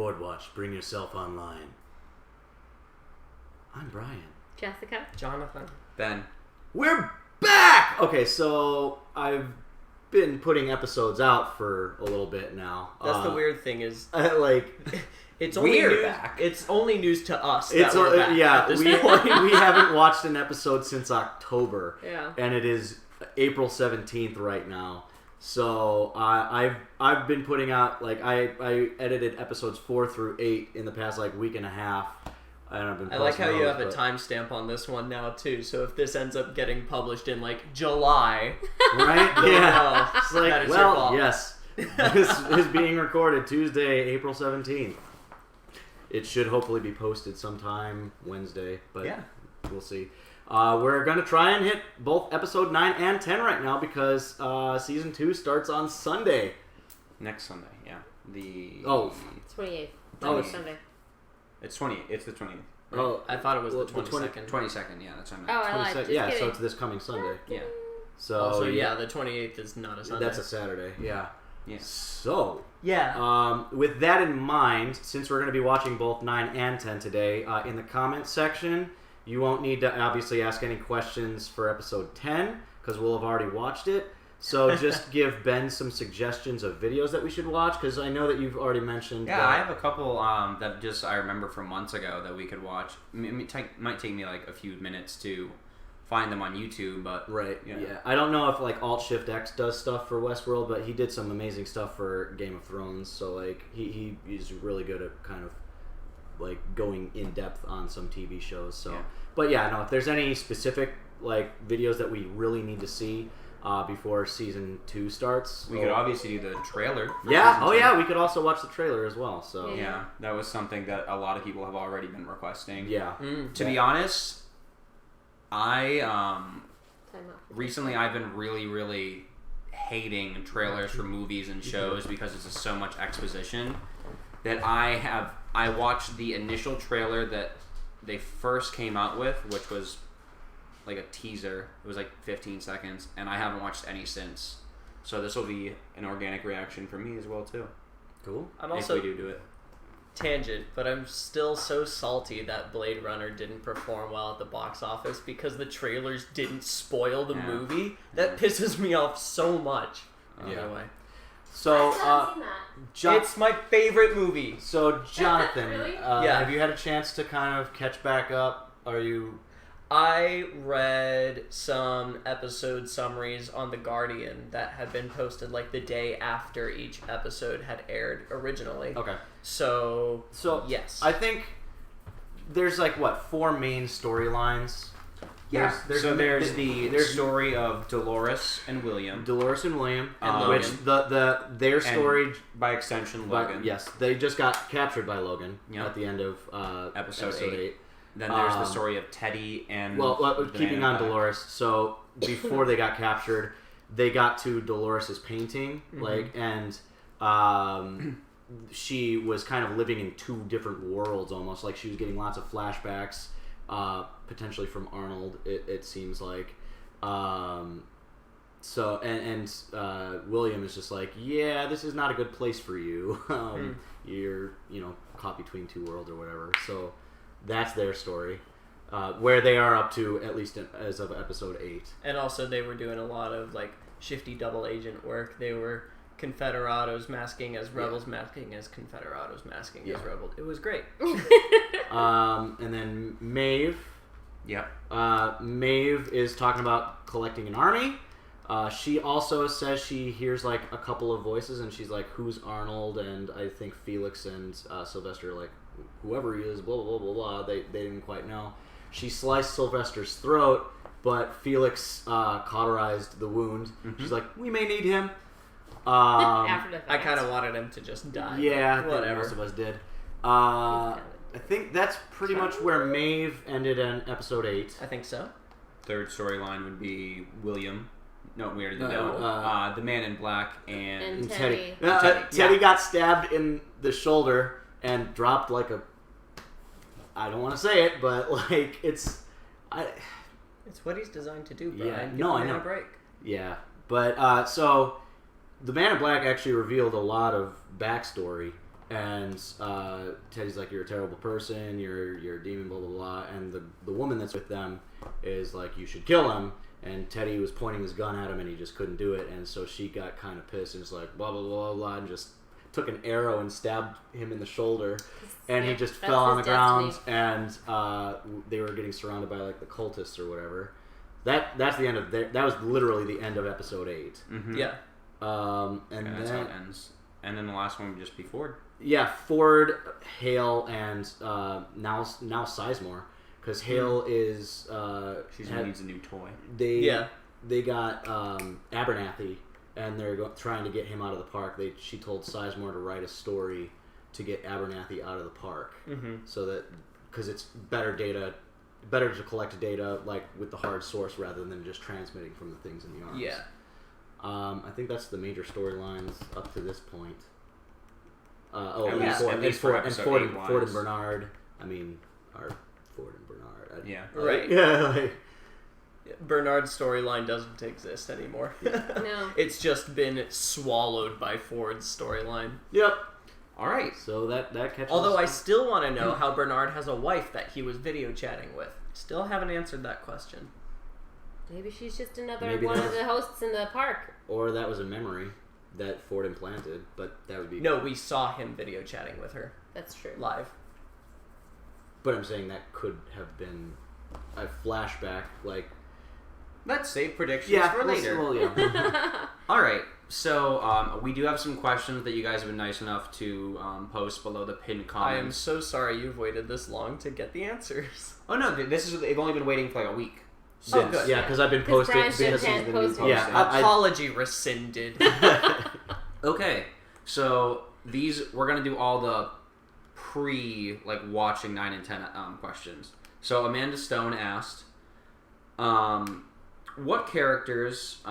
Boardwatch, bring yourself online. I'm Brian. Jessica. Jonathan. Ben. We're back! Okay, so I've been putting episodes out for a little bit now. That's the weird thing is... It's only we're news, back. It's only news to us It's that we're back yeah, at this we point. we haven't watched an episode since October. Yeah. And it is April 17th right now. So I've been putting out, like, I edited episodes 4 through 8 in the past, like, week and a half. And I've been I like how you have a but... timestamp on this one now, too. So if this ends up getting published in, like, July... Right? Yeah. It's like, that is your fault. yes. This is being recorded Tuesday, April 17th. It should hopefully be posted sometime Wednesday, but yeah. We'll see. We're going to try and hit both episode 9 and 10 right now because season 2 starts on Sunday. Next Sunday, yeah. 28th. Oh, It's Sunday. It's the 20th. Right? Oh, I thought it was well, the 22nd. 22nd, yeah, that's what I meant. Oh, I lied. Just yeah, kidding. so it's this coming Sunday. Yeah. So yeah, the 28th is not a Sunday. That's a Saturday, yeah. Yeah. So, yeah. with that in mind, since we're going to be watching both 9 and 10 today, in the comments section, you won't need to obviously ask any questions for episode 10, because we'll have already watched it. So just give Ben some suggestions of videos that we should watch, because I know that you've already mentioned... Yeah, I have a couple that just I remember from months ago that we could watch. It might take me like a few minutes to find them on YouTube, but... Right, yeah. I don't know if like Alt-Shift-X does stuff for Westworld, but he did some amazing stuff for Game of Thrones, so like he's really good at kind of like going in depth on some TV shows. So, yeah. But yeah, no, if there's any specific like videos that we really need to see before season 2 starts, We could obviously do the trailer. Yeah, yeah, we could also watch the trailer as well. So Yeah, that was something that a lot of people have already been requesting. yeah, To be honest, recently I've been really hating trailers for movies and shows because it's just so much exposition that I watched the initial trailer that they first came out with, which was like a teaser. It was like 15 seconds, and I haven't watched any since. So this will be an organic reaction for me as well too. cool. I'm also... if we do it. Tangent, but I'm still so salty that Blade Runner didn't perform well at the box office because the trailers didn't spoil the movie. That pisses me off so much. Anyway. So It's my favorite movie. So Jonathan, Really? Yeah. have you had a chance to kind of catch back up? Are you? I read some episode summaries on The Guardian that had been posted like the day after each episode had aired originally. Okay. So yes. I think there's like 4 main storylines. Yeah. There's the story of Dolores and William. Dolores and William, And which Logan. their story, by extension, Logan. yes, they just got captured by Logan Yep. at the end of Episode 8. 8. Then there's the story of Teddy and... the keeping Man on in Black. Dolores, so before they got captured, they got to Dolores' painting, and she was kind of living in 2 different worlds almost, like she was getting lots of flashbacks, potentially from Arnold, it seems like. So, and William is just like, yeah, this is not a good place for you. You're, caught between 2 worlds or whatever. So that's their story, where they are up to, at least as of episode 8. And also they were doing a lot of like shifty double agent work. They were Confederados masking as rebels, masking as Confederados, masking as rebels. It was great. And then Maeve. Yep. Maeve is talking about collecting an army. She also says she hears like a couple of voices, and she's like, "Who's Arnold?" And I think Felix and Sylvester, like, whoever he is, blah blah blah blah blah. They didn't quite know. She sliced Sylvester's throat, but Felix cauterized the wound. She's like, "We may need him." After the fact. I kind of wanted him to just die. Yeah, I think whatever. most of us did. I think that's pretty much where Maeve ended in episode 8. I think so. Third storyline would be William. No, we already No, know. The Man in Black and Teddy. Teddy got stabbed in the shoulder and dropped like a... I don't want to say it, but like it's what he's designed to do, Brian. Yeah, Give no, the I man know. a break. Yeah, but so the Man in Black actually revealed a lot of backstory And Teddy's like, you're a terrible person, you're a demon, blah, blah, blah. And the woman that's with them is like, you should kill him. And Teddy was pointing his gun at him, and he just couldn't do it. And so she got kind of pissed and was like, blah, blah, blah, blah, and just took an arrow and stabbed him in the shoulder. And he just fell on the ground, and they were getting surrounded by like the cultists or whatever. That's the end of that was literally the end of episode 8. Mm-hmm. Yeah. And that's how it ends. And then the last one would just be Ford. Yeah, Ford, Hale, and now Sizemore, because Hale is she needs a new toy. They got Abernathy, and they're trying to get him out of the park. She told Sizemore to write a story to get Abernathy out of the park, so that because it's better to collect data like with the hard source rather than just transmitting from the things in the arms. Yeah. I think that's the major storylines up to this point. Ford and Bernard. I mean, are Ford and Bernard. Right. Yeah. Bernard's storyline doesn't exist anymore. No. It's just been swallowed by Ford's storyline. Yep. All right. So that catches. Although I still want to know how Bernard has a wife that he was video chatting with. Still haven't answered that question. Maybe she's just another one of the hosts in the park. Or that was a memory that Ford implanted, but that would be... No, we saw him video chatting with her. That's true. Live. But I'm saying that could have been a flashback, like... Let's save predictions for later. Well, yeah. All right. So we do have some questions that you guys have been nice enough to post below the pinned comments. I am so sorry you've waited this long to get the answers. Oh no, they've only been waiting for like a week. Since, good. Yeah, because I've been posting. Apology rescinded. Okay, so we're gonna do all the watching 9 and 10 questions. So Amanda Stone asked, what characters,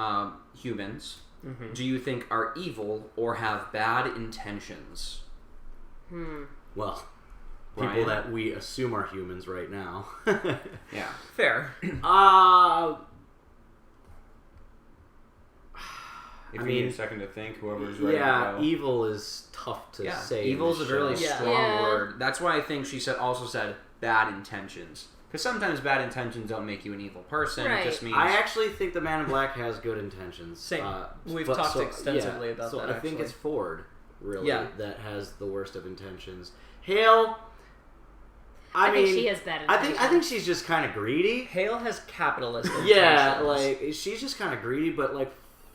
humans, do you think are evil or have bad intentions? Well, people that we assume are humans right now. Yeah. Fair. If you need a second to think, whoever's ready to go. Evil is tough to say. Evil is a really strong word. That's why I think she also said bad intentions. Because sometimes bad intentions don't make you an evil person. Right. It just means... I actually think the Man in Black has good intentions. Same. We've talked extensively about that, I think it's Ford, really, that has the worst of intentions. Hale... I think she has bad intentions. I think she's just kind of greedy. Hale has capitalist intentions. Yeah, like, she's just kind of greedy, but, like,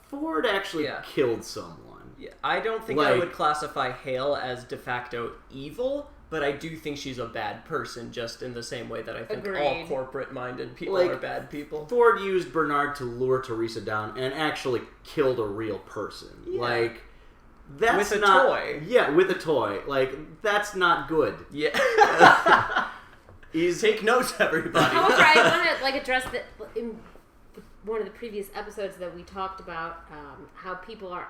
Ford actually killed someone. Yeah, I don't think I would classify Hale as de facto evil, but I do think she's a bad person, just in the same way that I think all corporate-minded people are bad people. Ford used Bernard to lure Teresa down and actually killed a real person. Yeah. Like, that's with a not... toy. Yeah, with a toy. Like, that's not good. Yeah. Take notes, everybody. However, I want to address that in one of the previous episodes that we talked about how people are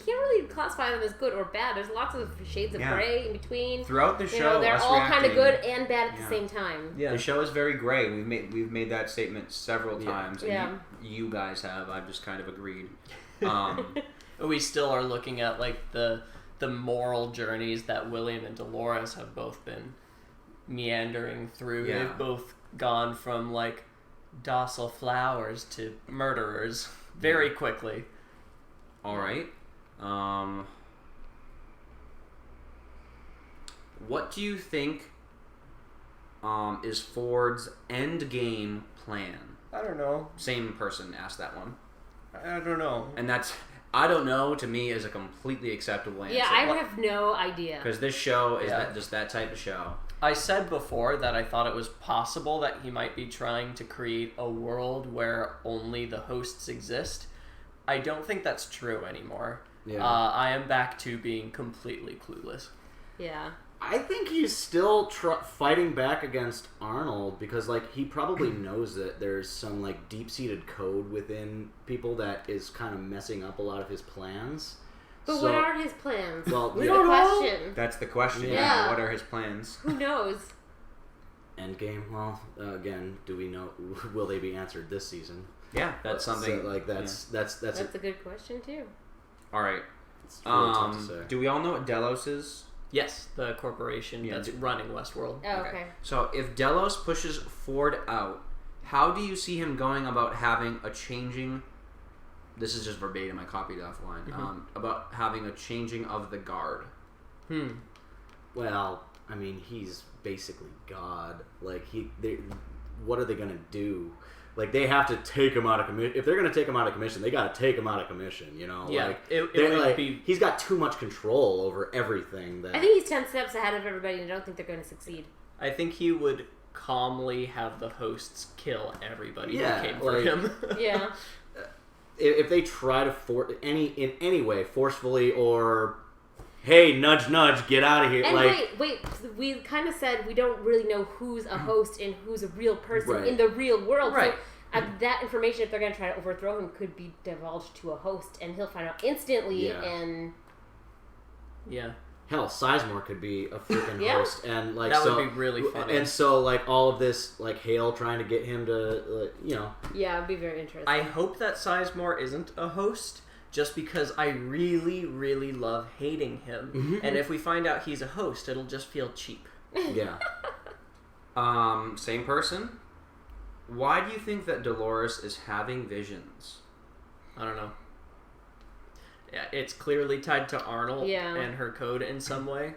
can't really classify them as good or bad. There's lots of shades of gray in between. Throughout the show, they're all kind of good and bad at the same time. Yeah. The show is very gray. We've made that statement several times, and you guys have. I've just kind of agreed. We still are looking at the moral journeys that William and Dolores have both been meandering through. Yeah. They've both gone from docile flowers to murderers very quickly. All right. What do you think is Ford's end game plan? I don't know. Same person asked that one. I don't know. And that's, I don't know, to me is a completely acceptable answer. Yeah, I have no idea. Because this show is just that type of show. I said before that I thought it was possible that he might be trying to create a world where only the hosts exist. I don't think that's true anymore. Yeah. I am back to being completely clueless. Yeah. I think he's still fighting back against Arnold because, he probably knows that there's some, deep-seated code within people that is kind of messing up a lot of his plans. But what are his plans? Well, we don't know. That's the question. Yeah. What are his plans? Who knows? Endgame. Well, again, do we know? Will they be answered this season? Yeah, that's something. So, that's That's a good question too. All right. It's really tough to say. Do we all know what Delos is? Yes, the corporation that's running Westworld. Oh, okay. So if Delos pushes Ford out, how do you see him going about having a changing... This is just verbatim, I copied it offline. About having a changing of the guard. Well, I mean, he's basically God. Like, what are they going to do? Like, they have to take him out of commission. If they're going to take him out of commission, they got to take him out of commission, you know? Yeah, like, it would be... He's got too much control over everything. That I think he's 10 steps ahead of everybody, and I don't think they're going to succeed. I think he would calmly have the hosts kill everybody who came for like- him. Yeah. If they try to in any way, forcefully or, hey, nudge, nudge, get out of here. And like, wait, we kind of said we don't really know who's a host and who's a real person Right. in the real world. Right. So that information, if they're going to try to overthrow him, could be divulged to a host, and he'll find out instantly. Yeah. And Yeah. hell, Sizemore could be a freaking Yeah. host, and like That so, would be really funny. And so, like all of this, like Hale trying to get him to, you know, yeah, it'd be very interesting. I hope that Sizemore isn't a host, just because I really, really love hating him. And if we find out he's a host, it'll just feel cheap. yeah. Same person. Why do you think that Dolores is having visions? I don't know. Yeah, it's clearly tied to Arnold Yeah. and her code in some way.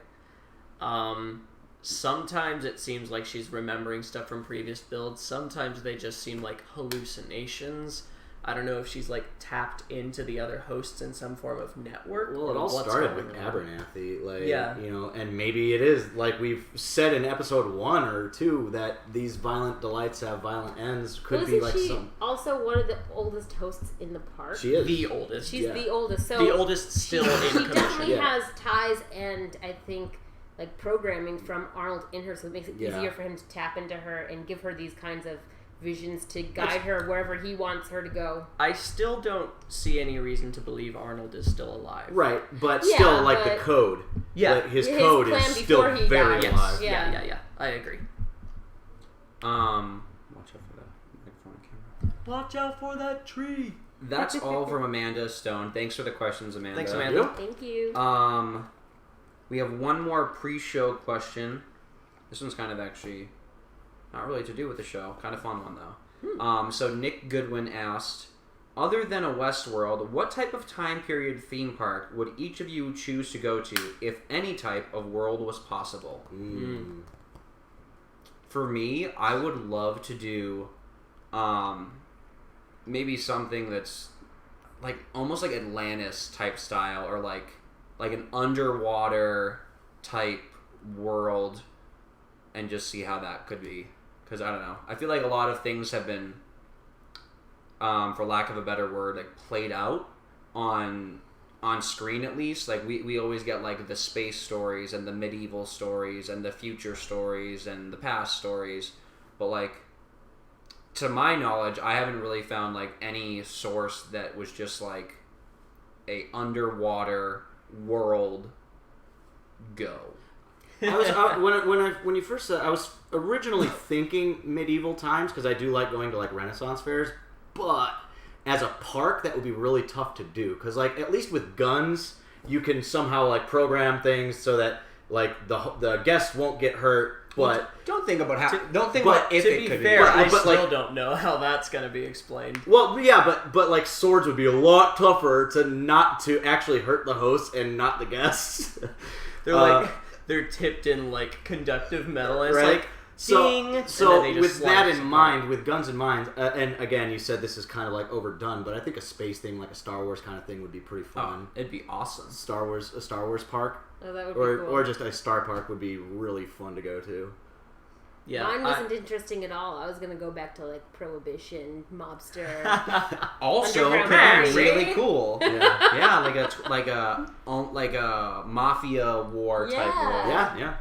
Sometimes it seems like she's remembering stuff from previous builds. Sometimes they just seem like hallucinations. I don't know if she's like tapped into the other hosts in some form of network. Well, it or all what's started going with on. Abernathy, like, Yeah. you know, and maybe it is like we've said in episode 1 or 2 that these violent delights have violent ends. Could Wasn't be like she some. also one of the oldest hosts in the park? She is The oldest. She's Yeah. the oldest. So The oldest still in she commission. definitely Yeah. has ties and I think like programming from Arnold in her, so it makes it Yeah. easier for him to tap into her and give her these kinds of visions to guide her wherever he wants her to go. I still don't see any reason to believe Arnold is still alive. Right, but Yeah, still, like the but- code. Yeah. like, his His code plan is still before he very died. alive. Yeah. Yeah. I agree. Watch out for that microphone camera. Watch out for that tree. That's all from Amanda Stone. Thanks for the questions, Amanda. Thanks, Amanda. Thank you. We have one more pre-show question. This one's kind of actually not really to do with the show. Kind of fun one though. So Nick Goodwin asked, other than a Westworld, what type of time period theme park would each of you choose to go to if any type of world was possible? For me, I would love to do maybe something that's like almost like Atlantis type style, or like an underwater type world, and just see how that could be. Because I don't know, I feel like a lot of things have been, for lack of a better word, like played out on screen at least. Like we always get like the space stories and the medieval stories and the future stories and the past stories, but like to my knowledge, I haven't really found like any source that was just like a underwater world go. When you first said, I was originally thinking medieval times because I do like going to like Renaissance fairs, but as a park that would be really tough to do because like at least with guns you can somehow like program things so that like the guests won't get hurt. But Don't think about how. Don't think but about if to it be could fair, be. I but, still like- don't know how that's going to be explained. well, yeah, but like swords would be a lot tougher to actually hurt the host and not the guests. They're like they're tipped in like conductive metal. And it's Right. like So, ding. and so then they just with slide that us in apart. mind, with guns in mind, and again, you said this is kind of like overdone, but I think a space thing, like a Star Wars kind of thing, would be pretty fun. It'd be awesome. A Star Wars park, Oh, that would or be cool. or just a Star Park would be really fun to go to. Yeah, Mine wasn't interesting at all. I was gonna go back to like Prohibition, mobster. Also, Underground could be Party. really cool. Yeah, Yeah, like a mafia war type Yeah. world. yeah.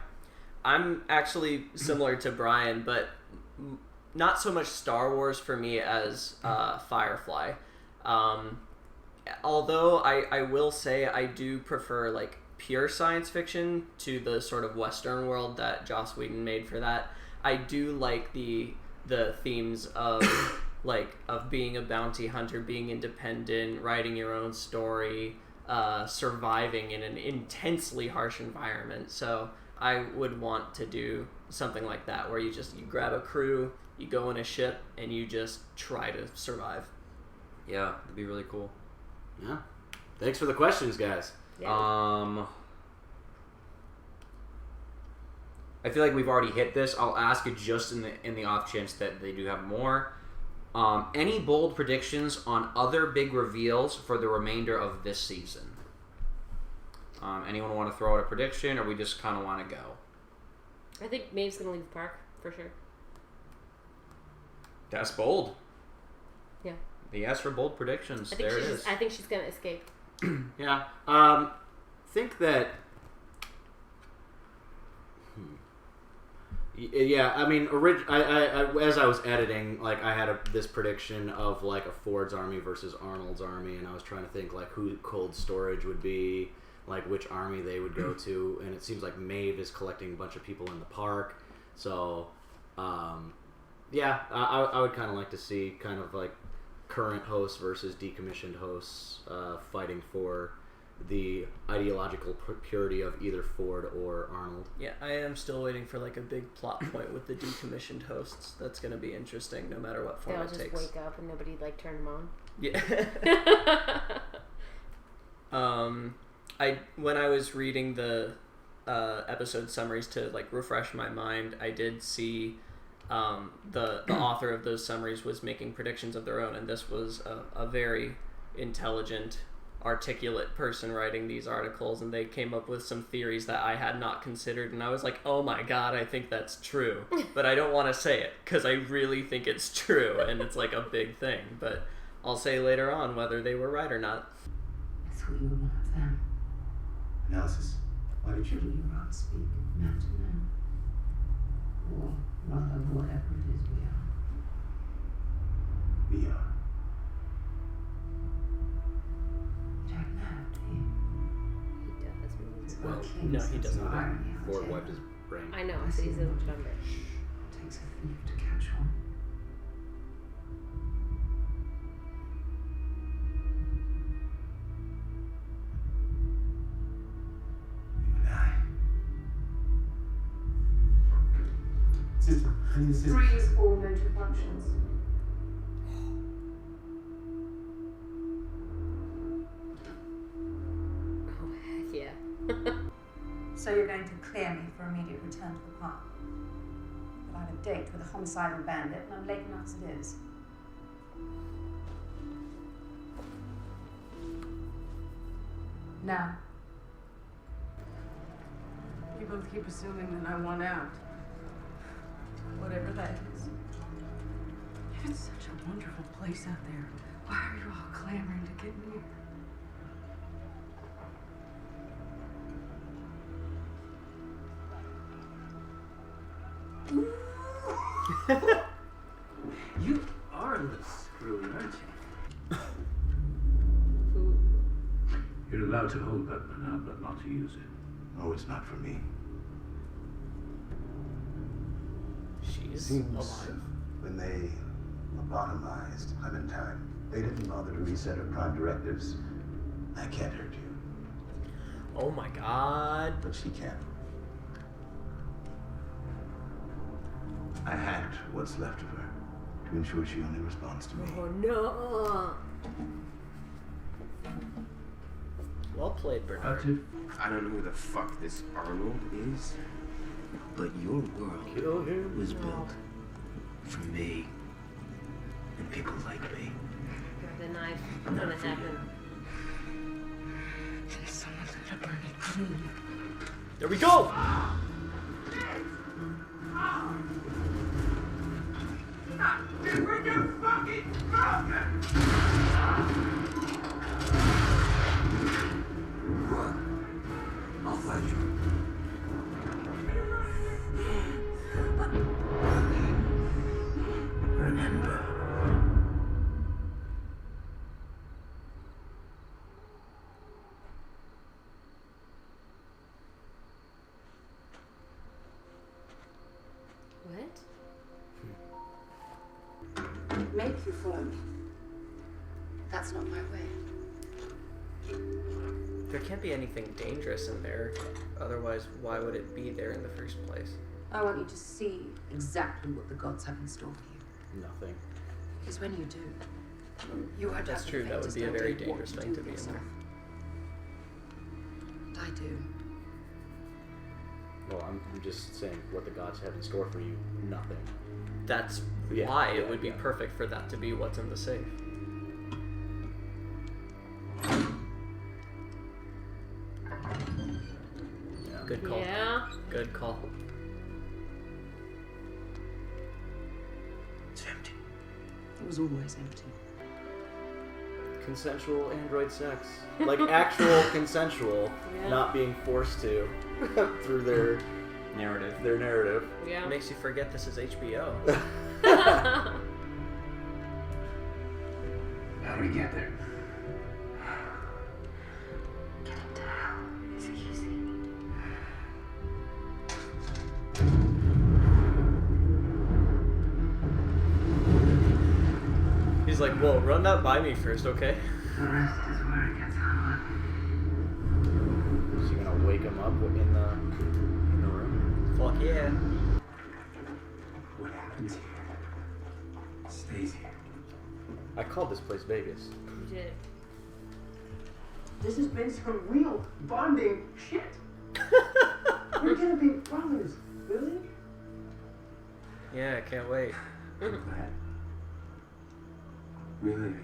I'm actually similar to Brian, but not so much Star Wars for me as Firefly. Although I will say I do prefer like pure science fiction to the sort of Western world that Joss Whedon made for that. I do like the themes of of being a bounty hunter, being independent, writing your own story, surviving in an intensely harsh environment. So I would want to do something like that, where you grab a crew, you go in a ship, and you just try to survive. Yeah, that'd be really cool. Yeah. Thanks for the questions, guys. Yeah. I feel like we've already hit this. I'll ask it just in the off chance that they do have more. Any bold predictions on other big reveals for the remainder of this season? Anyone want to throw out a prediction, or we just kind of want to go? I think Maeve's gonna leave the park for sure. That's bold. Yeah. He asked for bold predictions. There it is. I think she's gonna escape. Yeah. Think that. Yeah, I mean, as I was editing, like, I had this prediction of like a Ford's army versus Arnold's army, and I was trying to think like who Cold Storage would be, like which army they would go to, and it seems like Maeve is collecting a bunch of people in the park, so yeah, I would kind of like to see kind of like current hosts versus decommissioned hosts fighting for the ideological purity of either Ford or Arnold. Yeah, I am still waiting for like a big plot point with the decommissioned hosts. That's going to be interesting, no matter what form They'll it just takes. wake up and nobody like turned them on. Yeah. When I was reading the episode summaries to like refresh my mind, I did see the author of those summaries was making predictions of their own, and this was a very intelligent, articulate person writing these articles, and they came up with some theories that I had not considered, and I was like, oh my god, I think that's true, but I don't want to say it because I really think it's true, and it's like a big thing, but I'll say later on whether they were right or not. I thought you were one of them. Analysis. Why did you? You rather speak man to man, or rather whatever it is we are. We are. You don't know, do you? He does. It's Well, our no, king's he doesn't. sense of irony, I'll Ford tell wiped you. his brain. I know, so he's a number. Takes a thief to catch one. You and I. Sister, I need a sister. Freeze all motor functions. Oh, heck yeah. So you're going to clear me for immediate return to the park. But I have a date with a homicidal bandit, and I'm late enough as it is. Now. You both keep assuming that I want out. Whatever that is. It's such a wonderful place out there. Why are you all clamoring to get near? You are a little screwy, aren't you? Ooh. You're allowed to hold that banana, but not to use it. Oh, it's not for me. She's Seems alive. when they lobotomized Clementine, they didn't bother to reset her prime directives. I can't hurt you, Oh my god. but she can. I hacked what's left of her to ensure she only responds to me. Oh no. Well played, Bernard. I don't know who the fuck this Arnold is, but your world was built for me and people like me. Grab the knife. What's gonna happen? And someone's gonna burn it clean. There we go! I'll find you. Remember, What? Make you for me. That's not my way. There can't be anything dangerous in there. Otherwise, why would it be there in the first place? I want you to see exactly what the gods have in store for you. Nothing. Because when you do, you won't That's have true. the That would faintest be a very idea what dangerous to thing do to be in with there. yourself. And I do. Well, I'm just saying what the gods have in store for you. Nothing. That's Yeah, why yeah, it would be yeah. perfect for that to be what's in the safe. Yeah. Good call. Yeah. Good call. It's empty. It was always empty. Consensual android sex. Like actual consensual, Yeah. not being forced to through their Narrative. narrative. Yeah. Makes you forget this is HBO. How do we get there? Get into hell. It's easy. He's like, whoa, run that by me first, okay? The rest is where it gets hard. Is he gonna wake him up in the room? Fuck yeah. What happens here stays here. I called this place Vegas. You did. This has been some real bonding shit. We're gonna be brothers, really? Yeah, I can't wait. I'm glad. Really?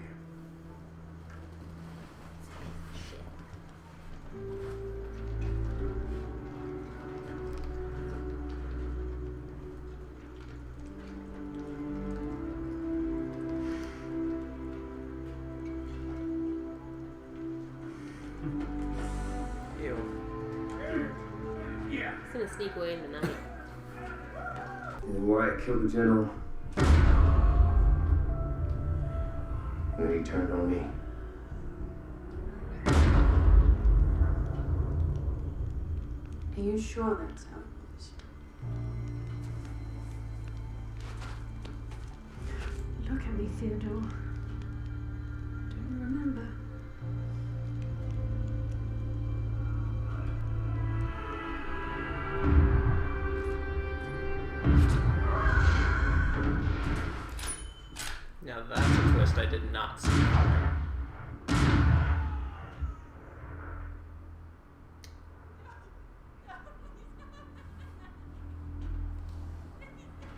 Ew. Yeah. He's gonna sneak away in the night. And Wyatt killed the general. Then he turned on me. Are you sure that's how it was? Look at me, Theodore. Don't you remember? Now that's a twist I did not see coming.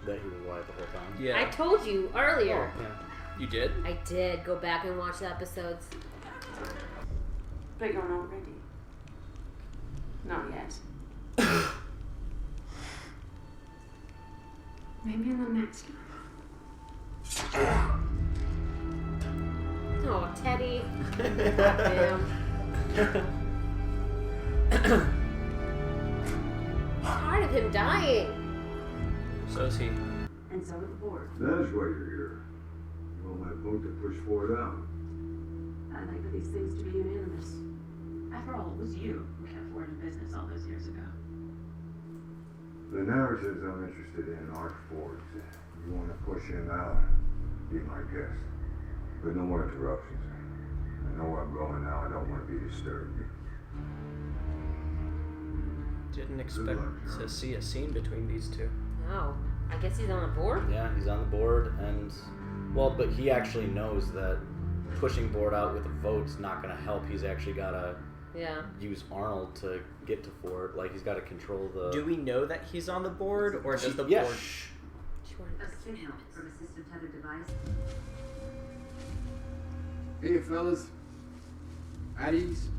That he was Wyatt the whole time. Yeah. I told you earlier. Yeah. You did? I did go back and watch the episodes. But you're not ready. Not yet. Maybe in the next one. Oh, Teddy. Goddamn. Tired of him dying. So is he. And so did the board. That's why you're here. You want my vote to push Ford out. I like for these things to be unanimous. After all, it was you who kept Ford in business all those years ago. The narratives I'm interested in are Ford's. You want to push him out? Be my guest. But no more interruptions. I know where I'm going now. I don't want to be disturbed. Didn't expect to see a scene between these two. Oh, I guess he's on the board? Yeah, he's on the board, and well, but he actually knows that pushing Board out with a vote's not going to help. He's actually got to use Arnold to get to Ford. Like, he's got to control the. Do we know that he's on the board, or does the yeah, board? A signal from a system-tethered device. Hey, fellas. At ease.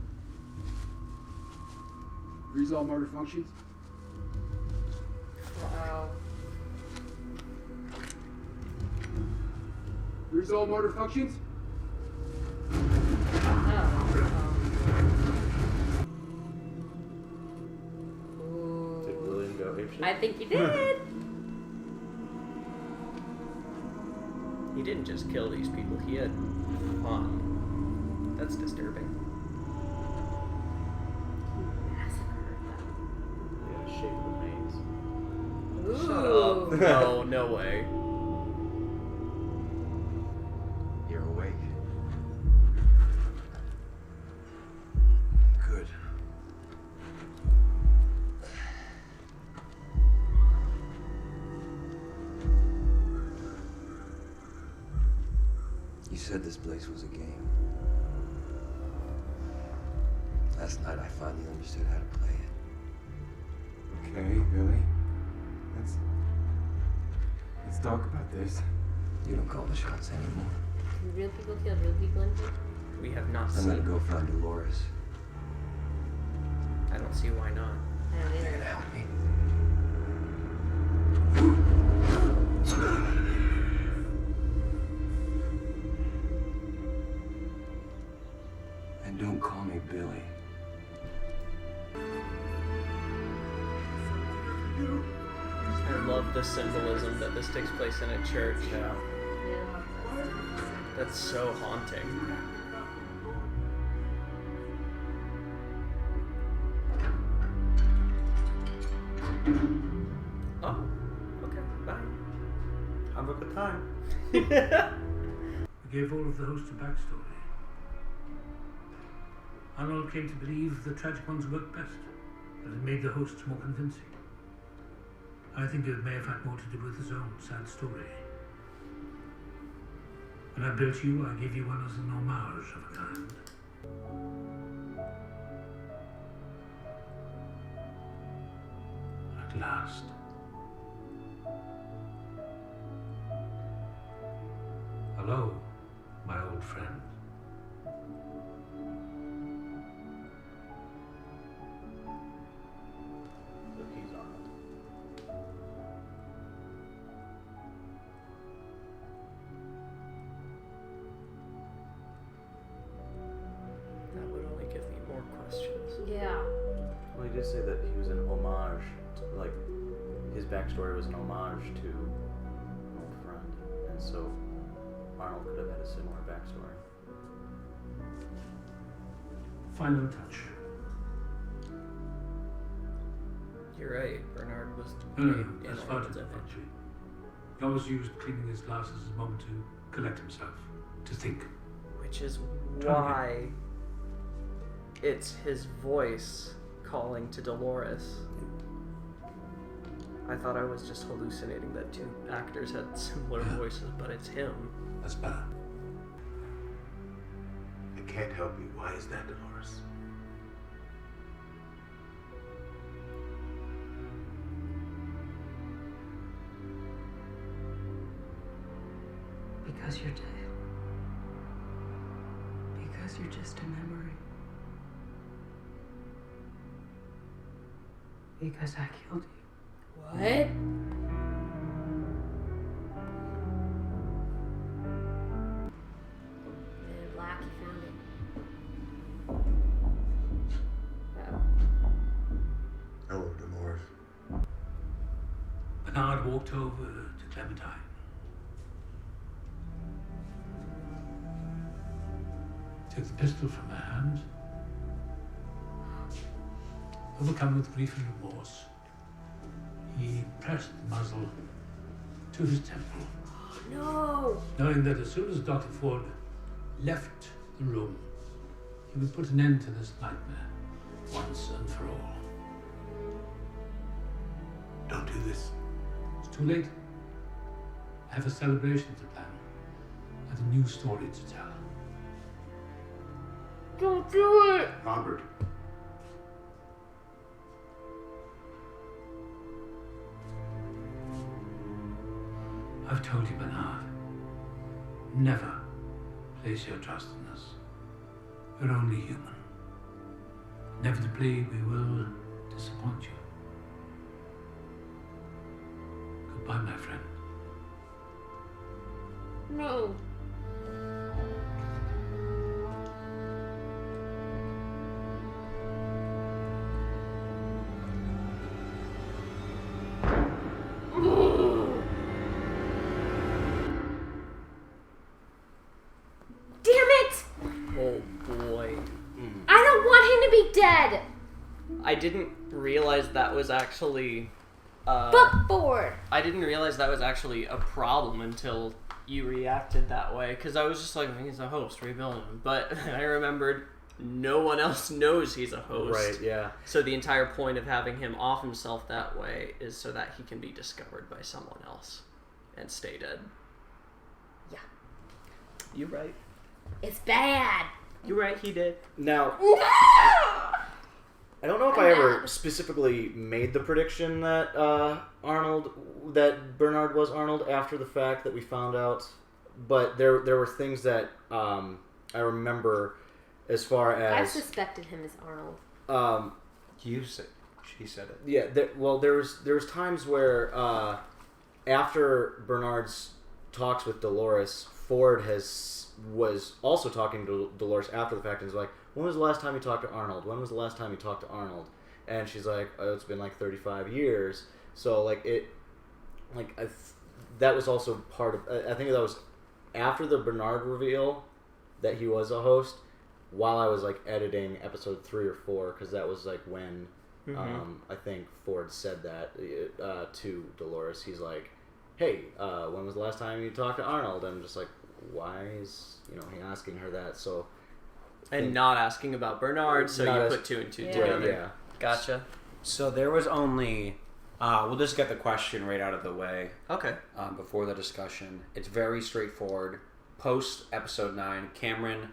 Resolve motor functions. Uh-oh. Resolve motor functions. Did William go apeshit? I think he did. He didn't just kill these people. He had fun. That's disturbing. Yeah, shape of the maze. Ooh. Shut up. No, no way. You're awake. Good. said this place was a game. Last night I finally understood how to play it. Okay, Billy. Let's talk about this. You don't call the shots anymore. Can real people kill real people in here? We have not I'm seen. gonna go find Dolores. I don't see why not. I don't You're either. gonna help me. And don't call me Billy. I love the symbolism that this takes place in a church. Yeah. Yeah. That's so haunting. Oh, okay, bye. Have a good time. We gave all of the hosts a backstory. Arnold came to believe the tragic ones worked best, but it made the hosts more convincing. I think it may have had more to do with his own sad story. When I built you, I gave you one as an homage of a kind. At last. Hello, my old friend. Look, he's on. That would only give me more questions. Yeah. Well, he did say that he was an homage, like, his backstory was an homage to an old friend, and so Arnold could have had a similar backstory. Final touch. You're right. Bernard was No, in that's far Arnold's too image. much. He always used cleaning his glasses as a moment to collect himself, to think. Which is why it's his voice calling to Dolores. I thought I was just hallucinating that two actors had similar voices, but it's him. That's bad. I can't help you. Why is that, Dolores? Because you're dead. Because you're just a memory. Because I killed you. What? Man, Black, you found it. Oh. Hello, Dolores. Bernard walked over to Clementine. Took the pistol from her hand. Overcome with grief and remorse, he pressed the muzzle to his temple. No! Knowing that as soon as Dr. Ford left the room, he would put an end to this nightmare once and for all. Don't do this. It's too late. I have a celebration to plan and a new story to tell. Don't do it! Robert. I've told you, Bernard, never place your trust in us. We're only human. Inevitably, we will disappoint you. Goodbye, my friend. No. Oh boy. I don't want him to be dead! I didn't realize that was actually Book board! I didn't realize that was actually a problem until you reacted that way, because I was just like, he's a host, rebuild him. But I remembered no one else knows he's a host. Right, yeah. So the entire point of having him off himself that way is so that he can be discovered by someone else and stay dead. Yeah. You're right. It's bad. You're right, he did. Now, I don't know if I ever specifically made the prediction that that Bernard was Arnold after the fact that we found out, but there were things that I remember as far as I suspected him as Arnold. She said it. Yeah. There was times where after Bernard's talks with Dolores, Ford was also talking to Dolores after the fact and was like, when was the last time you talked to Arnold? When was the last time you talked to Arnold? And she's like, oh, it's been like 35 years. So that was also part of. I think that was after the Bernard reveal that he was a host. While I was like editing episode 3 or 4, because that was like when I think Ford said that to Dolores. He's like, hey, when was the last time you talked to Arnold? And I'm just like, why is he asking her that? So. And not asking about Bernard, so you put 2 and 2 together. Yeah. Gotcha. So there was only... we'll just get the question right out of the way. Okay. Before the discussion. It's very straightforward. Post episode 9, Cameron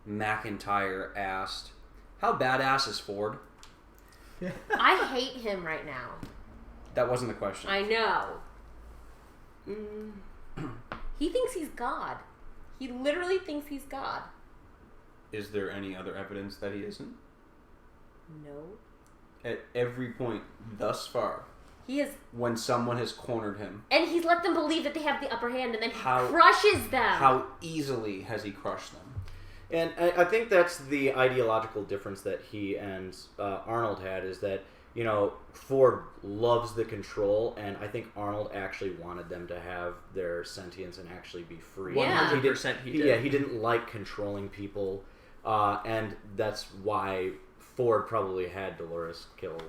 McIntyre asked, how badass is Ford? I hate him right now. That wasn't the question. I know. He thinks he's God. He literally thinks he's God. Is there any other evidence that he isn't? No. At every point thus far, he is. When someone has cornered him, and he's let them believe that they have the upper hand, and then he crushes them. How easily has he crushed them? And I think that's the ideological difference that he and Arnold had, is that Ford loves the control, and I think Arnold actually wanted them to have their sentience and actually be free. 100% he did. Yeah, he didn't like controlling people, and that's why Ford probably had Dolores kill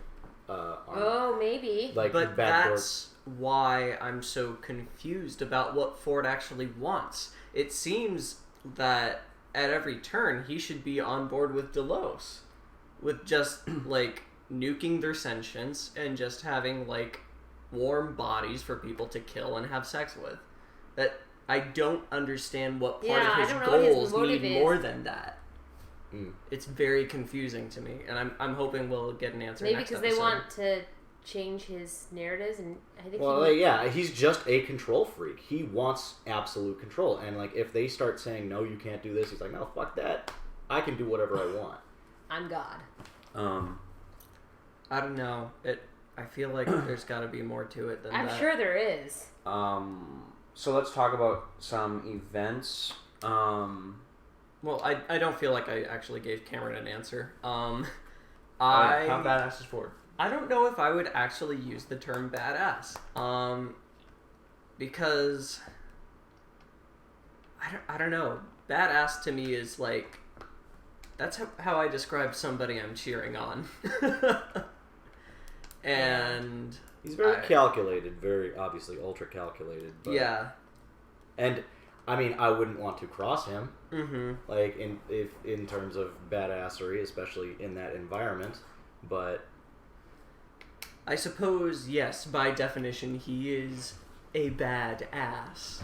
Arnold. Oh, maybe. But that's why I'm so confused about what Ford actually wants. It seems that at every turn he should be on board with Delos, with just nuking their sentience and just having warm bodies for people to kill and have sex with. That I don't understand what part of his goals need more than that. It's very confusing to me, and I'm hoping we'll get an answer. Maybe because they want to change his narratives, and I think. Well, he's just a control freak. He wants absolute control, and if they start saying no, you can't do this, he's like, no, fuck that. I can do whatever I want. I'm God. I don't know. I feel like there's got to be more to it than that. I'm sure there is. So let's talk about some events. Well, I don't feel like I actually gave Cameron an answer. How badass is Ford? I don't know if I would actually use the term badass. Because I don't know. Badass to me is that's how I describe somebody I'm cheering on. And he's very calculated, very obviously ultra calculated. But, yeah. And I mean, I wouldn't want to cross him. Mm-hmm. In terms of badassery, especially in that environment, but I suppose yes, by definition, he is a badass.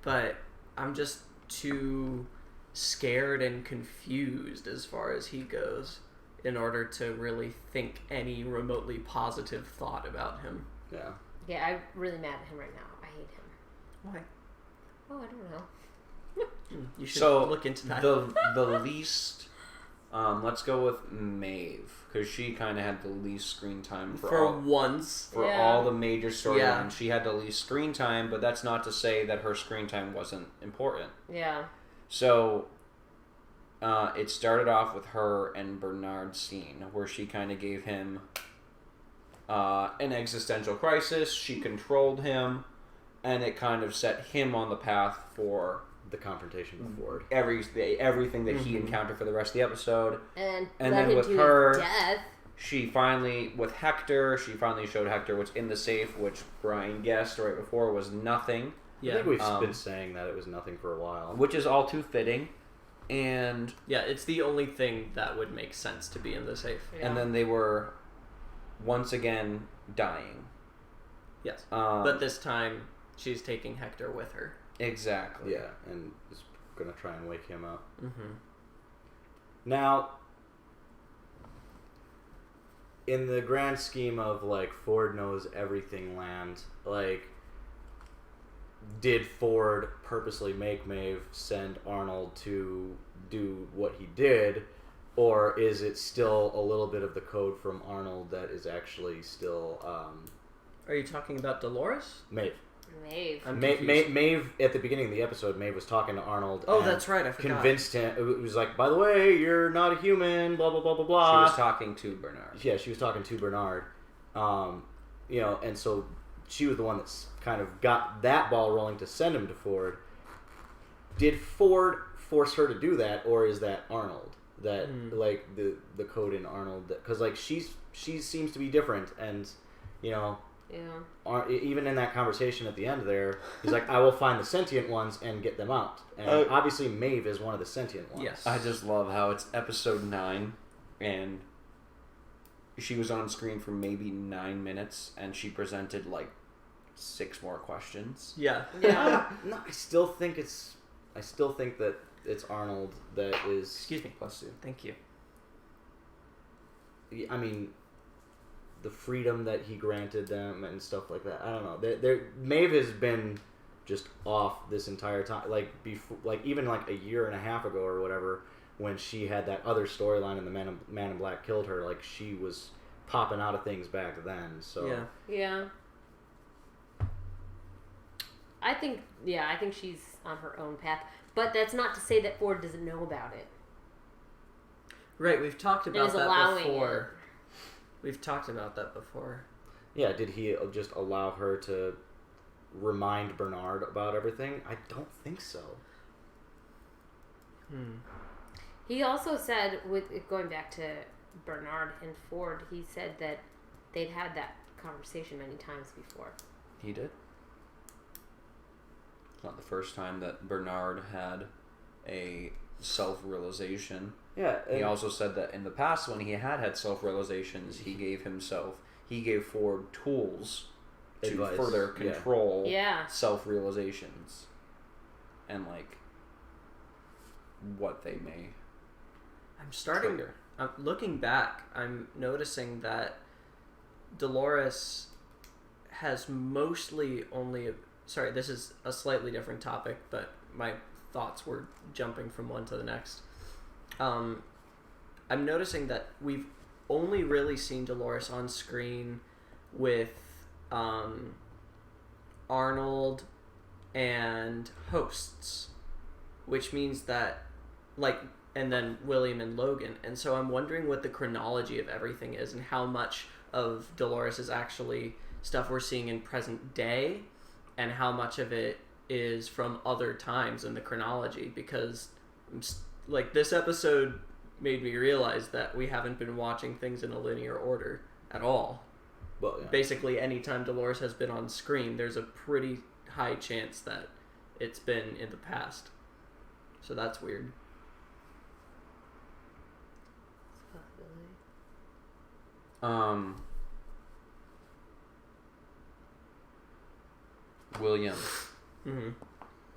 But I'm just too scared and confused as far as he goes in order to really think any remotely positive thought about him. Yeah. Yeah, I'm really mad at him right now. I hate him. Why? Oh, I don't know. You should look into that. The least, let's go with Maeve, because she kind of had the least screen time for all the major storylines. Yeah. She had the least screen time, but that's not to say that her screen time wasn't important. Yeah. So, it started off with her and Bernard's scene, where she kind of gave him an existential crisis. She controlled him, and it kind of set him on the path for the confrontation with Ford. Everything that he encountered for the rest of the episode. And then with her, death. With Hector, she finally showed Hector what's in the safe, which Brian guessed right before was nothing. Yeah. I think we've been saying that it was nothing for a while. Which is all too fitting. And yeah, it's the only thing that would make sense to be in the safe. Yeah. And then they were once again dying. Yes. But this time she's taking Hector with her. Exactly. Yeah, and is gonna try and wake him up. Mm-hmm. Now, in the grand scheme of like Ford knows everything land, like, did Ford purposely make Maeve send Arnold to do what he did, or is it still a little bit of the code from Arnold that is actually still Are you talking about Dolores? Maeve? Maeve. Maeve, at the beginning of the episode, Maeve was talking to Arnold. Oh, and that's right, I forgot. Convinced him. It was like, by the way, you're not a human. Blah blah blah blah blah. She was talking to Bernard. Yeah, she was talking to Bernard. You know, and so she was the one that's kind of got that ball rolling to send him to Ford. Did Ford force her to do that, or is that Arnold? That like the code in Arnold? Because like she seems to be different, and you know. Yeah. Even in that conversation at the end there, he's like, I will find the sentient ones and get them out. And obviously Maeve is one of the sentient ones. Yes. I just love how it's episode 9 and she was on screen for maybe 9 minutes and she presented like 6 more questions. Yeah. Yeah. No, I still think that it's Arnold that is... Excuse me. Plus 2. Thank you. I mean... the freedom that he granted them and stuff like that. I don't know. Maeve has been just off this entire time. Like before, like even like a year and a half ago or whatever, when she had that other storyline and the Man in Black killed her. Like she was popping out of things back then. So yeah. I think she's on her own path, but that's not to say that Ford doesn't know about it. Right, we've talked about that before. It. We've talked about that before. Yeah, did he just allow her to remind Bernard about everything? I don't think so. He also said, with going back to Bernard and Ford, he said that they'd had that conversation many times before. He did. It's not the first time that Bernard had a self-realization. Yeah. He also said that in the past when he had self-realizations, he gave Ford tools to Advice. further control Yeah. self-realizations and like what they may trigger. Looking back, I'm noticing that Dolores has mostly only... Sorry, this is a slightly different topic, but my thoughts were jumping from one to the next. I'm noticing that we've only really seen Dolores on screen with Arnold and hosts, which means that, like, and then William and Logan. And so I'm wondering what the chronology of everything is and how much of Dolores is actually stuff we're seeing in present day and how much of it is from other times in the chronology, because like this episode made me realize that we haven't been watching things in a linear order at all. Well, yeah. Basically, anytime Dolores has been on screen, there's a pretty high chance that it's been in the past. So that's weird. William. Mm-hmm.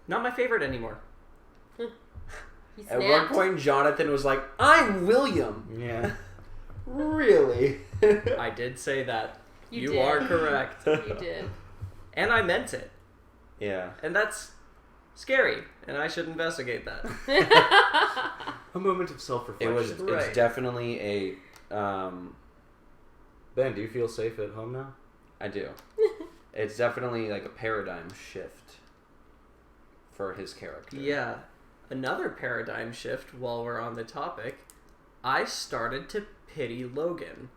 Not my favorite anymore. At one point, Jonathan was like, "I'm William." Yeah. Really? I did say that. You did. are correct. You did. And I meant it. Yeah. And that's scary, and I should investigate that. A moment of self-reflection. It's definitely a... Ben, do you feel safe at home now? I do. It's definitely like a paradigm shift for his character. Yeah. Another paradigm shift while we're on the topic, I started to pity Logan.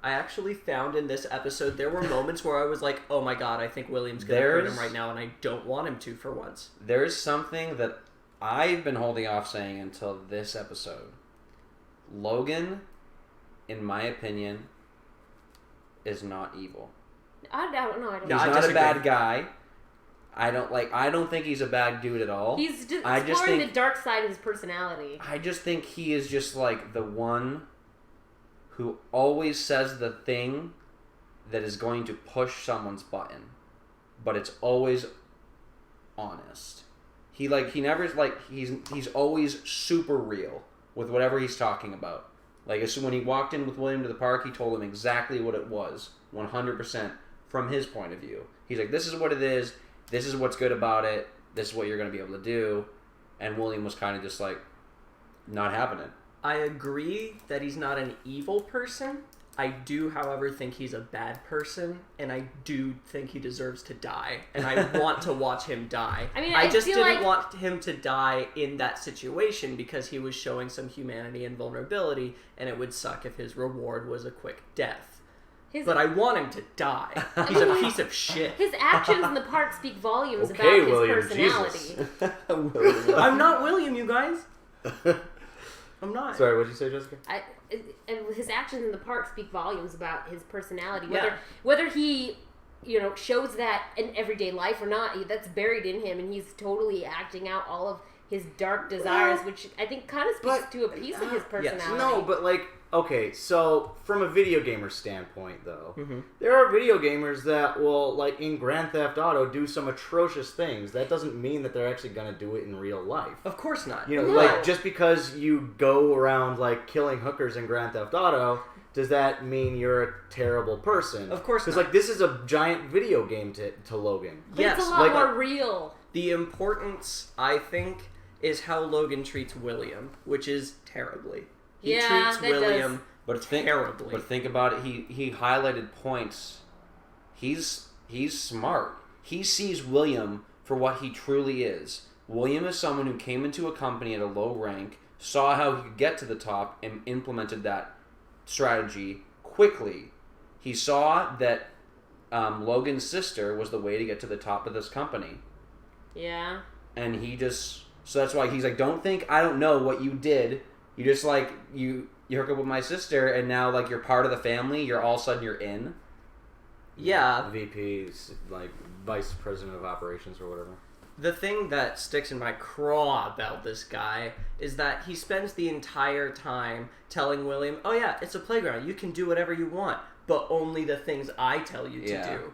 I actually found in this episode there were moments where I was like, oh my god, I think William's going to hurt him right now, and I don't want him to for once. There's something that I've been holding off saying until this episode. Logan, in my opinion, is not evil. I don't know. He's not a bad guy. I don't think he's a bad dude at all. He's just exploring the dark side of his personality. I just think he is just like the one who always says the thing that is going to push someone's button, but it's always honest. He never he's always super real with whatever he's talking about. Like so when he walked in with William to the park, he told him exactly what it was, 100% from his point of view. He's like, this is what it is. This is what's good about it. This is what you're going to be able to do. And William was kind of just like not having it. I agree that he's not an evil person. I do, however, think he's a bad person, and I do think he deserves to die, and I want to watch him die. I mean, I just didn't want him to die in that situation because he was showing some humanity and vulnerability, and it would suck if his reward was a quick death. But I want him to die. He's a piece of shit. His actions in the park speak volumes about his William, personality. I'm not William, you guys. I'm not. Sorry, what did you say, Jessica? And his actions in the park speak volumes about his personality. Yeah. Whether he, shows that in everyday life or not, that's buried in him, and he's totally acting out all of his dark desires, which I think kind of speaks to a piece of his personality. Yes. No, but okay, so from a video gamer standpoint, though, there are video gamers that will, in Grand Theft Auto, do some atrocious things. That doesn't mean that they're actually going to do it in real life. Of course not. Just because you go around, killing hookers in Grand Theft Auto, does that mean you're a terrible person? Of course not. Because, this is a giant video game to Logan. But it's a lot more real. The importance, I think, is how Logan treats William, which is terribly. He treats William terribly. But think about it. He highlighted points. He's smart. He sees William for what he truly is. William is someone who came into a company at a low rank, saw how he could get to the top, and implemented that strategy quickly. He saw that Logan's sister was the way to get to the top of this company. Yeah. And he just... So that's why he's like, don't think I don't know what you did. You just, you hook up with my sister, and now, you're part of the family. You're all of a sudden, you're in. Yeah. VP, Vice President of Operations or whatever. The thing that sticks in my craw about this guy is that he spends the entire time telling William, oh yeah, it's a playground. You can do whatever you want, but only the things I tell you to do.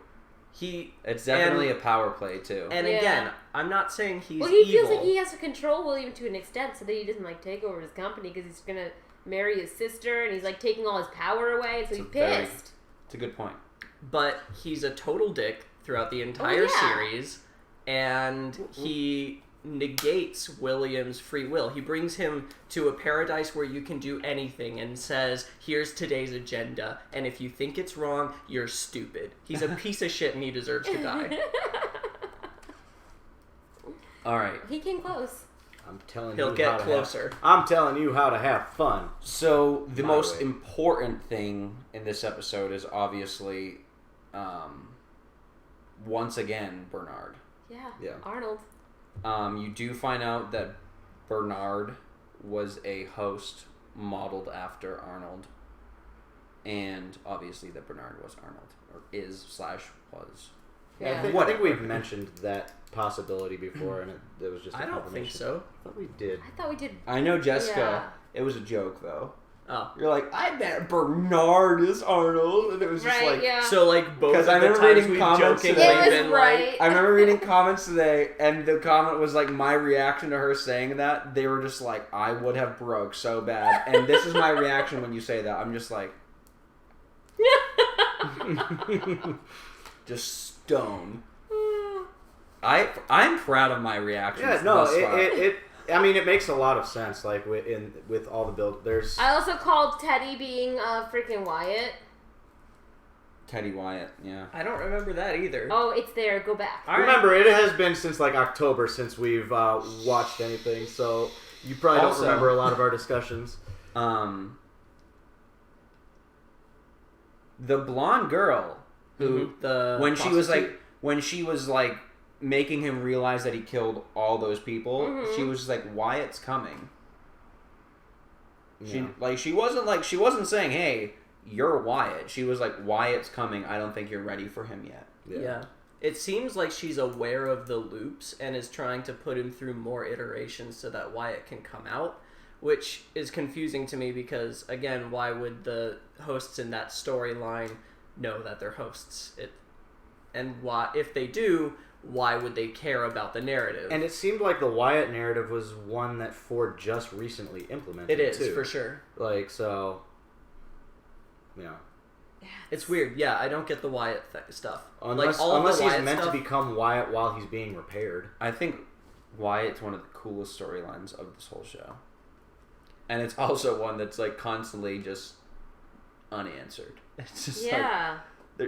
It's definitely a power play, too. And again, I'm not saying he's evil. Well, he feels like he has to control William to an extent so that he doesn't, take over his company because he's going to marry his sister and he's, taking all his power away, so he's pissed. It's a good point. But he's a total dick throughout the entire series, and he negates William's free will. He brings him to a paradise where you can do anything and says, here's today's agenda, and if you think it's wrong, you're stupid. He's a piece of shit and he deserves to die. All right. He came close. I'm telling He'll get closer. I'm telling you how to have fun. So the most important thing in this episode is obviously, once again, Bernard. Yeah. Arnold. You do find out that Bernard was a host modeled after Arnold, and obviously that Bernard was Arnold, or is/was. Yeah, I think we've mentioned that possibility before, and it was just a I don't think so. I thought we did. I thought we did. I know, Jessica. It was a joke, though. Oh. You're like, I bet Bernard is Arnold, and it was just So, both of I the remember times reading we've comments jokingly today. been I remember reading comments today, and the comment was my reaction to her saying that. They were just like, I would have broke so bad, and this is my reaction when you say that. I'm just like, just stone. I'm proud of my reaction. Yeah, no, it makes a lot of sense. With all the build, there's. I also called Teddy being freaking Wyatt. Teddy Wyatt, yeah. I don't remember that either. Oh, it's there. Go back. Remember, it has been since October since we've watched anything, so you probably don't remember a lot of our discussions. The blonde girl who when she was making him realize that he killed all those people, she was like, Wyatt's coming. Yeah. She wasn't saying, hey, you're Wyatt. She was like, Wyatt's coming. I don't think you're ready for him yet. Yeah. It seems like she's aware of the loops and is trying to put him through more iterations so that Wyatt can come out, which is confusing to me because, again, why would the hosts in that storyline know that they're hosts? and why, if they do, why would they care about the narrative? And it seemed like the Wyatt narrative was one that Ford just recently implemented. It is, too. for sure. Like, so, It's weird. Yeah, I don't get the Wyatt stuff. Unless, like, all unless the he's Wyatt meant stuff, to become Wyatt while he's being repaired. I think Wyatt's one of the coolest storylines of this whole show. And it's also one that's like constantly just unanswered. It's just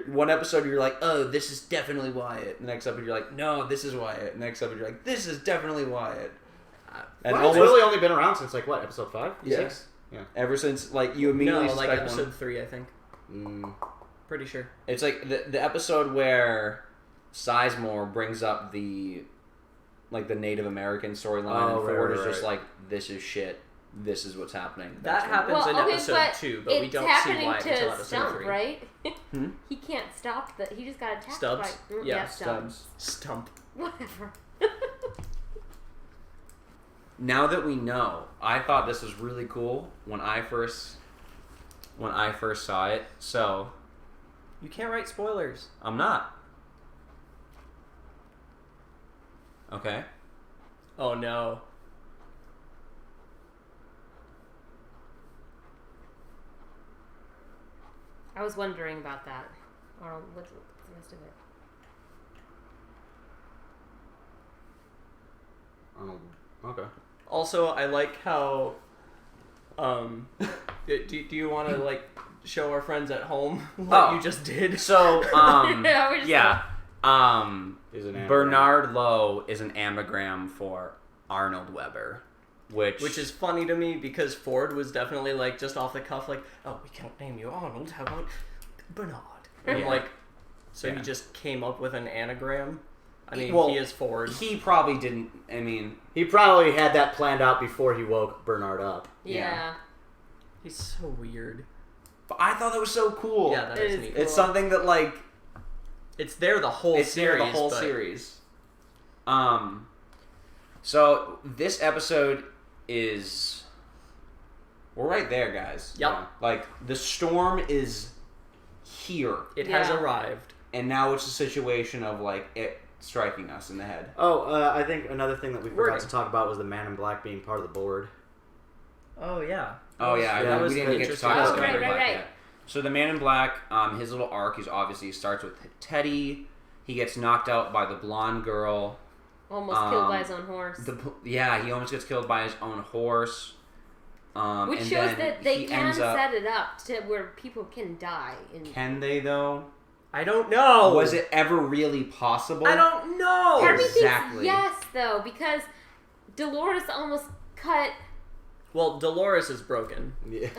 one episode you're like, oh, this is definitely Wyatt. The next episode you're like, no, this is Wyatt. The next episode you're like, this is definitely Wyatt. And it's really only been around since like what, episode 5? Yeah. 6? Yeah. Ever since like you immediately like suspect episode one. 3, I think. Pretty sure. It's like the episode where Sizemore brings up the Native American storyline, and Ford is just like, this is shit. This is what's happening. That happens in episode 2, but we don't see Wyatt until episode Stump, 3. Right? He can't stop the. He just got attacked Stubbs? by. Yeah, Stubbs. Stump. Whatever. Now that we know, I thought this was really cool when I first saw it. So you can't write spoilers. I'm not. Okay. Oh no. I was wondering about that. Or what's the rest of it? Okay. Also, I like how. Do you want to like show our friends at home what you just did? So Yeah, Bernard Lowe is an anagram for Arnold Weber, which is funny to me because Ford was definitely like just off the cuff, like, oh, we can't name you Arnold. How about Bernard? And I'm like, so he just came up with an anagram. I mean, he is Ford. He probably didn't. I mean, he probably had that planned out before he woke Bernard up. Yeah. He's so weird. But I thought that was so cool. Yeah, that is neat. It's something that like it's there the whole series. So this episode is we're right there, guys. Yep. Yeah. Like the storm is here. It has arrived. And now it's a situation of like it striking us in the head. I think another thing that we forgot to talk about was the Man in Black being part of the board. Oh yeah. We didn't get to talk about right. yet. So the Man in Black, his little arc, he starts with Teddy. He gets knocked out by the blonde girl. Almost killed by his own horse. He almost gets killed by his own horse. Which shows that they can set it up to where people can die. Can they though? I don't know. Was it ever really possible? I don't know. Part of me thinks yes, though, because Dolores almost cut. Well, Dolores is broken. Yeah.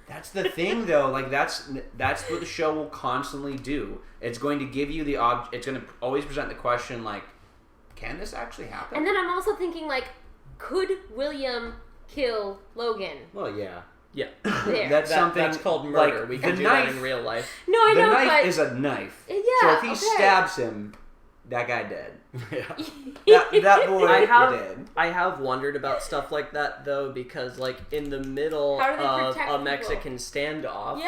That's the thing, though. Like that's what the show will constantly do. It's going to give you it's going to always present the question, like, can this actually happen? And then I'm also thinking, like, could William kill Logan? Well, yeah. Yeah. There. That's called murder. Like, we can do that in real life. No, I know, the knife but is a knife. Yeah. So if he stabs him, that guy dead. Yeah. that boy dead. I have wondered about stuff like that though, because like in the middle of a Mexican standoff,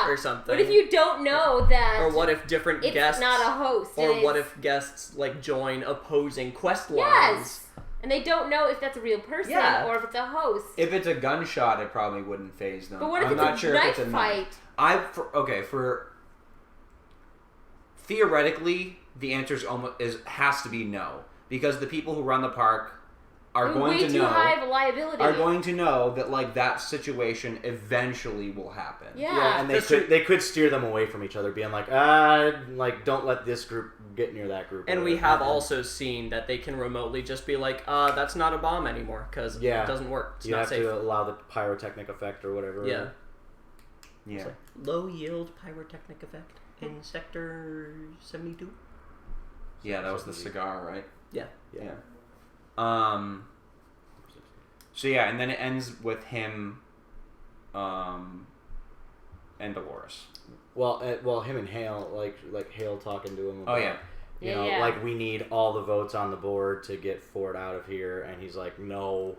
or something. What if you don't know that? Or what if different it's guests not a host? Or what if guests like join opposing quest lines? Yes. And they don't know if that's a real person or if it's a host. If it's a gunshot, it probably wouldn't phase them. But what if I'm it's not a sure knife if it's a fight? For theoretically, the answer has to be no, because the people who run the park are going to know high of a liability. Are going to know that like that situation eventually will happen. Yeah, and they could steer them away from each other, being like don't let this group get near that group. And we have also seen that they can remotely just be like, that's not a bomb anymore because it doesn't work. It's you not have safe. to allow the pyrotechnic effect or whatever. Yeah. Yeah. Like low yield pyrotechnic effect in sector 72. Yeah, that was the cigar, right? Yeah. Yeah. So yeah, and then it ends with him, and Dolores. Well, him and Hale, like Hale talking to him about, you know, Yeah. like we need all the votes on the board to get Ford out of here, and he's like, no,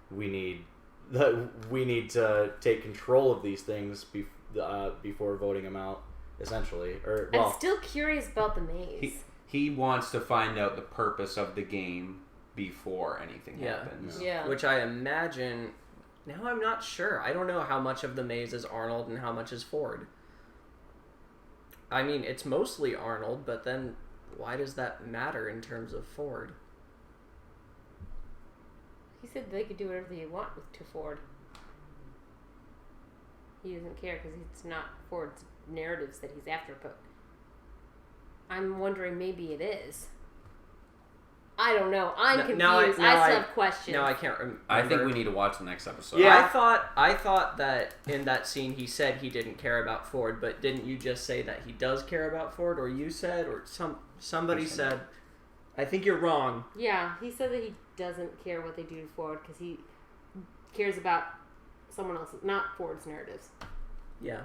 we need to take control of these things before voting him out, essentially. I'm still curious about the maze. he wants to find out the purpose of the game before anything happens. Yeah. Which I imagine... Now I'm not sure. I don't know how much of the maze is Arnold and how much is Ford. I mean, it's mostly Arnold, but then why does that matter in terms of Ford? He said they could do whatever they want to Ford. He doesn't care because it's not Ford's narratives that he's after, but I'm wondering maybe it is. I don't know. I'm confused. I still have questions. No, I can't remember. I think we need to watch the next episode. Yeah, I thought that in that scene he said he didn't care about Ford, but didn't you just say that he does care about Ford, or you said, or somebody said? I think you're wrong. Yeah, he said that he doesn't care what they do to Ford because he cares about someone else's, not Ford's narratives. Yeah.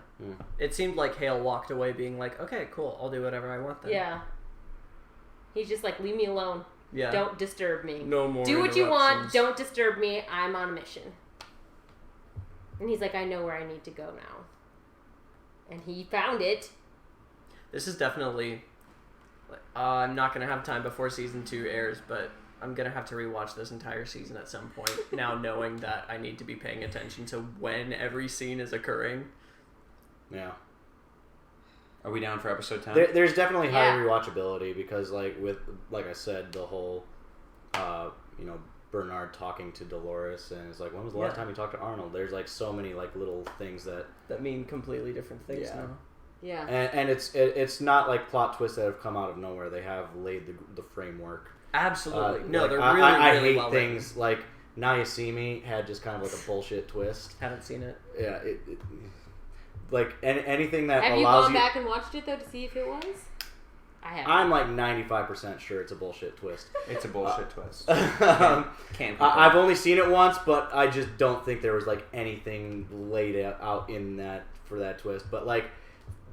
It seemed like Hale walked away being like, okay, cool, I'll do whatever I want then. Yeah. He's just like, leave me alone. Yeah. Don't disturb me. No more Do what you want. Don't disturb me. I'm on a mission. And he's like, I know where I need to go now. And he found it. This is definitely... I'm not going to have time before season 2 airs, but I'm going to have to rewatch this entire season at some point, now knowing that I need to be paying attention to when every scene is occurring. Yeah. Are we down for episode 10? There's definitely high rewatchability because, like I said, the whole, Bernard talking to Dolores and it's like, when was the last time you talked to Arnold? There's like so many like little things that mean completely different things now. Yeah. And it's not like plot twists that have come out of nowhere. They have laid the framework. Absolutely. No, like, they're really, really I hate well things like Now You See Me had just kind of like a bullshit twist. Haven't seen it. Yeah. Like anything that have allows you gone back and watched it though to see if it was? I haven't. I'm like 95% sure it's a bullshit twist. It's a bullshit twist. Can't I've only seen it once, but I just don't think there was like anything laid out in that for that twist. But like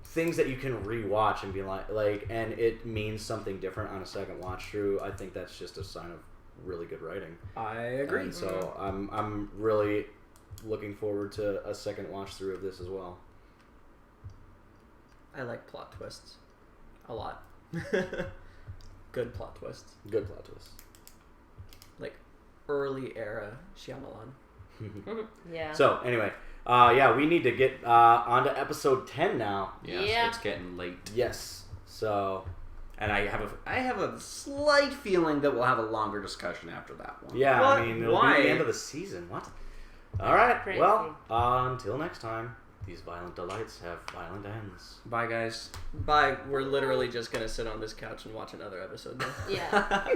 things that you can rewatch and be like, and it means something different on a second watch through. I think that's just a sign of really good writing. I agree. And so I'm really looking forward to a second watch through of this as well. I like plot twists a lot. Good plot twists. Good plot twists. Like early era Shyamalan. Yeah. So anyway, we need to get on to episode 10 now. Yes, it's getting late. Yes. So, and I have a slight feeling that we'll have a longer discussion after that one. Yeah, what? I mean, it'll be the end of the season. What? All right. Crazy. Well, until next time. These violent delights have violent ends. Bye, guys. Bye. We're literally just going to sit on this couch and watch another episode now. Yeah.